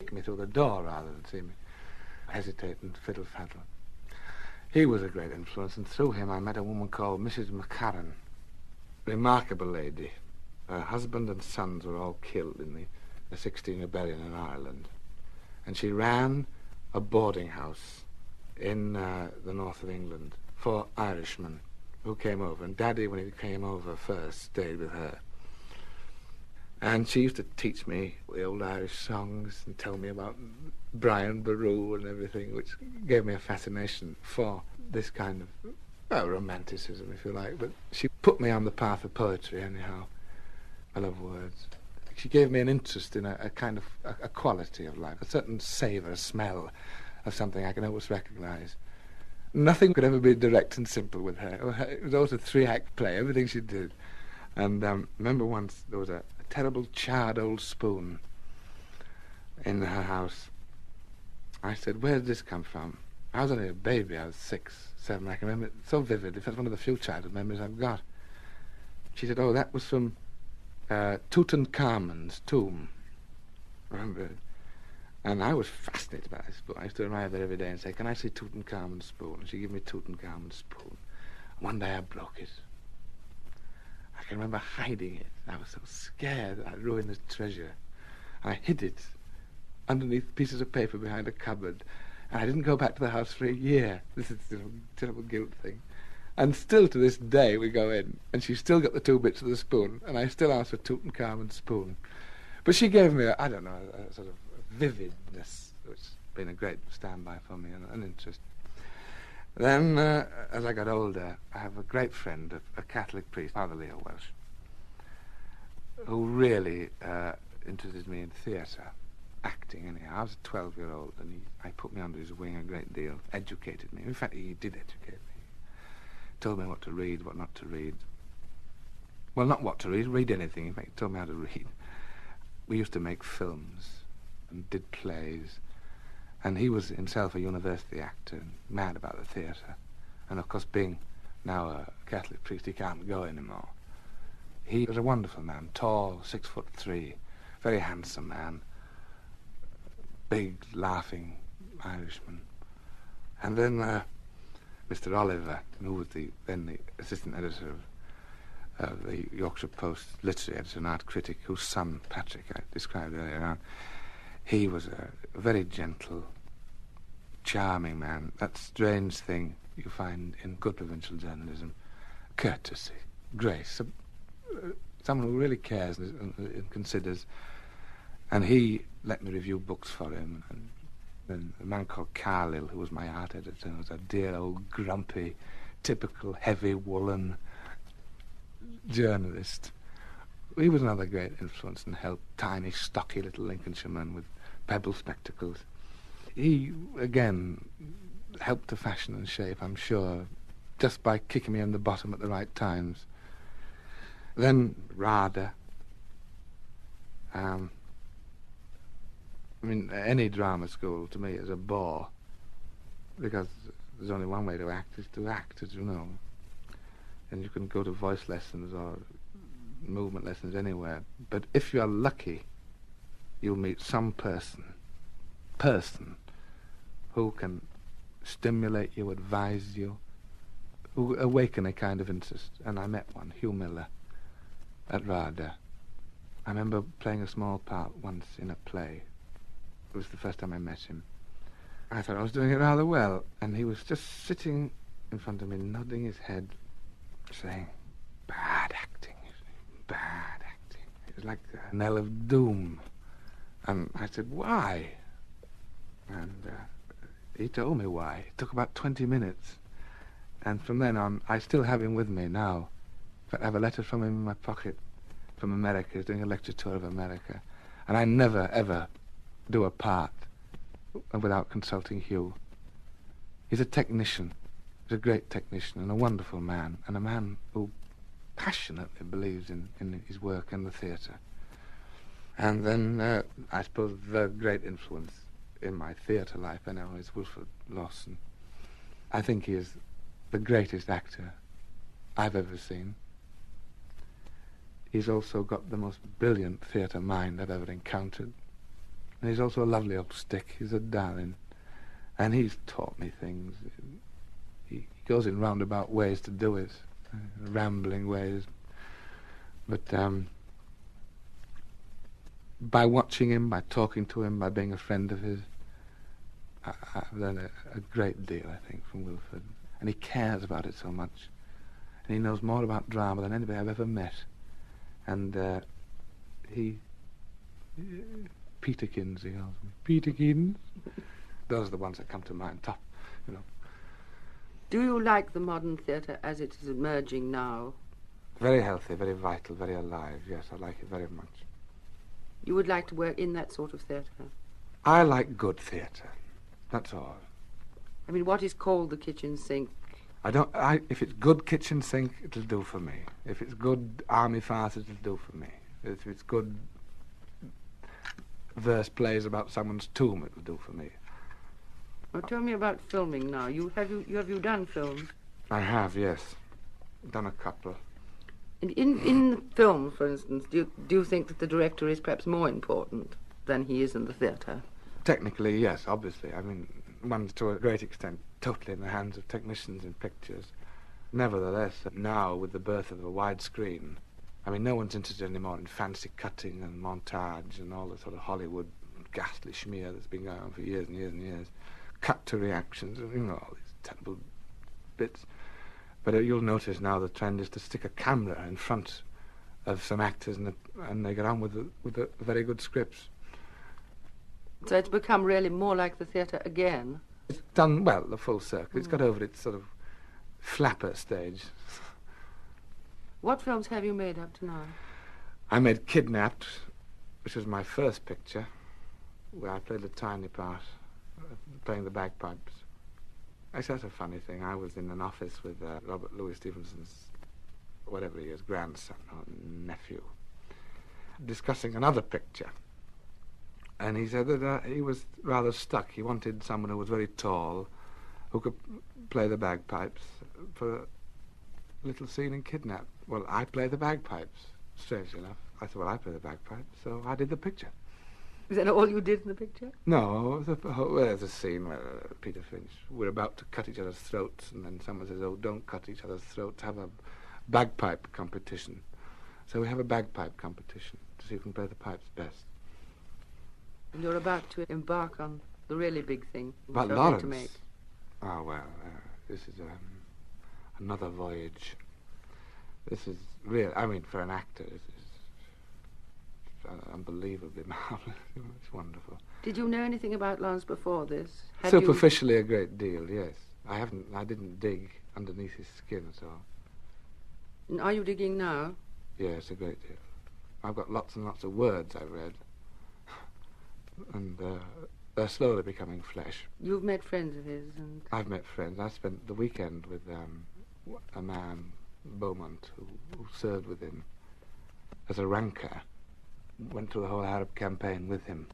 kick me through the door rather than see me hesitate and fiddle-faddle. He was a great influence, and through him I met a woman called Mrs. McCarran. Remarkable lady. Her husband and sons were all killed in the 16 Rebellion in Ireland. And she ran a boarding house in the north of England for Irishmen who came over. And Daddy, when he came over first, stayed with her. And she used to teach me the old Irish songs and tell me about Brian Boru and everything, which gave me a fascination for this kind of romanticism, if you like. But she put me on the path of poetry, anyhow. I love words. She gave me an interest in a kind of a quality of life, a certain savour, a smell of something I can always recognise. Nothing could ever be direct and simple with her. It was always a three-act play, everything she did. And I remember once there was a terrible charred old spoon in her house. I said, "Where did this come from?" I was only a baby. I was 6, 7. I can remember it so vividly. It's one of the few childhood memories I've got. She said, "Oh, that was from Tutankhamun's tomb." Remember it? And I was fascinated by this spoon. I used to arrive there every day and say, "Can I see Tutankhamun's spoon?" And she'd give me Tutankhamun's spoon. One day I broke it. I can remember hiding it. I was so scared that I'd ruin this treasure. I hid it underneath pieces of paper behind a cupboard. And I didn't go back to the house for a year. This is a terrible guilt thing. And still to this day we go in, and she's still got the 2 bits of the spoon, and I still ask for Tutankhamun's spoon. But she gave me, a sort of vividness, which has been a great standby for me and an interest. Then, as I got older, I have a great friend, a Catholic priest, Father Leo Welsh, who really interested me in theatre, acting anyhow. I was a 12-year-old, and I put me under his wing a great deal, educated me. In fact, he did educate me. Told me what to read, what not to read. Well, not what to read anything. In fact, he told me how to read. We used to make films and did plays. And he was himself a university actor, and mad about the theatre. And of course, being now a Catholic priest, he can't go anymore. He was a wonderful man, tall, 6'3", very handsome man, big, laughing Irishman. And then Mr. Oliver, who was then the assistant editor of the Yorkshire Post, literary editor and art critic, whose son, Patrick, I described earlier on, he was a very gentle, charming man. That strange thing you find in good provincial journalism, courtesy, grace, someone who really cares and considers. And he let me review books for him. And then a man called Carlyle, who was my art editor, was a dear old grumpy, typical heavy woolen journalist. He was another great influence and helped tiny, stocky little Lincolnshireman with pebble spectacles. He, again, helped to fashion and shape, I'm sure, just by kicking me in the bottom at the right times. Then RADA. Any drama school, to me, is a bore, because there's only one way to act, is to act, as you know. And you can go to voice lessons or movement lessons anywhere. But if you're lucky, you'll meet some person who can stimulate you, advise you, who awaken a kind of interest. And I met one, Hugh Miller, at RADA. I remember playing a small part once in a play. It was the first time I met him. I thought I was doing it rather well, and he was just sitting in front of me, nodding his head, saying, "Bad acting, bad acting." It was like a knell of doom. And I said, "Why?" And he told me why. It took about 20 minutes. And from then on, I still have him with me now. In fact, I have a letter from him in my pocket from America. He's doing a lecture tour of America. And I never, ever do a part without consulting Hugh. He's a technician. He's a great technician and a wonderful man, and a man who passionately believes in his work and the theatre. And then, I suppose, the great influence in my theatre life, I know, is Wilfrid Lawson. I think he is the greatest actor I've ever seen. He's also got the most brilliant theatre mind I've ever encountered. And he's also a lovely old stick. He's a darling. And he's taught me things. He goes in roundabout ways to do it, rambling ways. But by watching him, by talking to him, by being a friend of his, I've learned a great deal, I think, from Wilford. And he cares about it so much. And he knows more about drama than anybody I've ever met. And Peterkins, he calls me. Peterkins. Those are the ones that come to mind, top, you know. Do you like the modern theatre as it is emerging now? Very healthy, very vital, very alive, yes, I like it very much. You would like to work in that sort of theatre? I like good theatre, that's all. I mean, what is called the kitchen sink? If it's good kitchen sink, it'll do for me. If it's good army farce, it'll do for me. If it's good verse plays about someone's tomb, it'll do for me. Well, tell me about filming now. Have you done films? I have, yes. Done a couple. And in film, for instance, do you think that the director is perhaps more important than he is in the theatre? Technically, yes, obviously. I mean, one's to a great extent totally in the hands of technicians in pictures. Nevertheless, now with the birth of a widescreen, I mean, no one's interested anymore in fancy cutting and montage and all the sort of Hollywood ghastly schmear that's been going on for years and years and years. Cut to reactions, you know, all these terrible bits. But you'll notice now the trend is to stick a camera in front of some actors and they get on with the very good scripts. So it's become really more like the theatre again? It's done, well, the full circle. It's got over its sort of flapper stage. What films have you made up to now? I made Kidnapped, which was my first picture, where I played a tiny part, playing the bagpipes. Actually, that's a funny thing. I was in an office with Robert Louis Stevenson's, whatever he is, grandson or nephew, discussing another picture. And he said that he was rather stuck. He wanted someone who was very tall, who could play the bagpipes for a little scene in Kidnapped. Well, I play the bagpipes, strangely enough. I thought, well, I play the bagpipes, so I did the picture. Is that all you did in the picture? No, there's a scene where Peter Finch, we're about to cut each other's throats, and then someone says, oh, don't cut each other's throats, have a bagpipe competition. So we have a bagpipe competition to see who can play the pipes best. And you're about to embark on the really big thing. But you're Lawrence, going to make. Oh, well, this is another voyage. This is real. I mean, for an actor, it's unbelievably marvelous. It's wonderful. Did you know anything about Lawrence before this? Superficially, a great deal, yes. I didn't dig underneath his skin at all. And are you digging now? Yes, a great deal. I've got lots and lots of words I've read. And they're slowly becoming flesh. You've met friends of his, and I've met friends. I spent the weekend with a man, Beaumont, who served with him as a ranker. Went through the whole Arab campaign with him.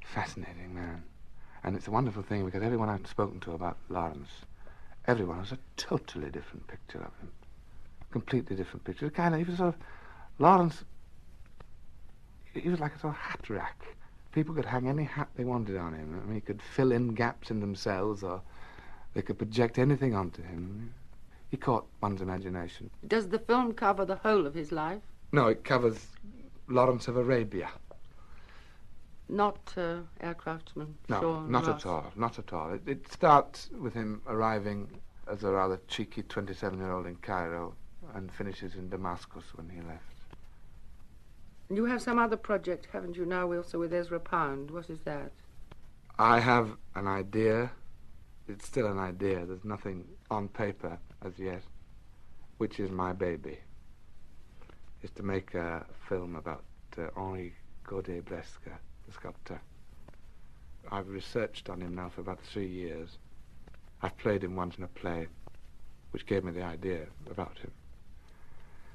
Fascinating man. And it's a wonderful thing because everyone I've spoken to about Lawrence, everyone has a totally different picture of him. Completely different picture. He was sort of, Lawrence, he was like a sort of hat rack. People could hang any hat they wanted on him. I mean, he could fill in gaps in themselves, or they could project anything onto him. He caught one's imagination. Does the film cover the whole of his life? No, it covers Lawrence of Arabia. Not Aircraftsman? No, Shaw not Ross. at all, not at all. It starts with him arriving as a rather cheeky 27-year-old in Cairo and finishes in Damascus when he left. You have some other project, haven't you, now also with Ezra Pound? What is that? I have an idea. It's still an idea. There's nothing on paper as yet, which is my baby. Is to make a film about Henri Gaudé-Bresca, the sculptor. I've researched on him now for about 3 years. I've played him once in a play, which gave me the idea about him.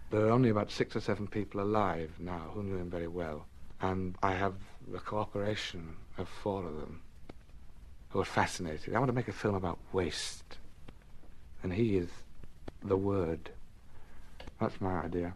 There are only about 6 or 7 people alive now who knew him very well, and I have the cooperation of 4 of them who are fascinated. I want to make a film about waste, and he is the word. That's my idea.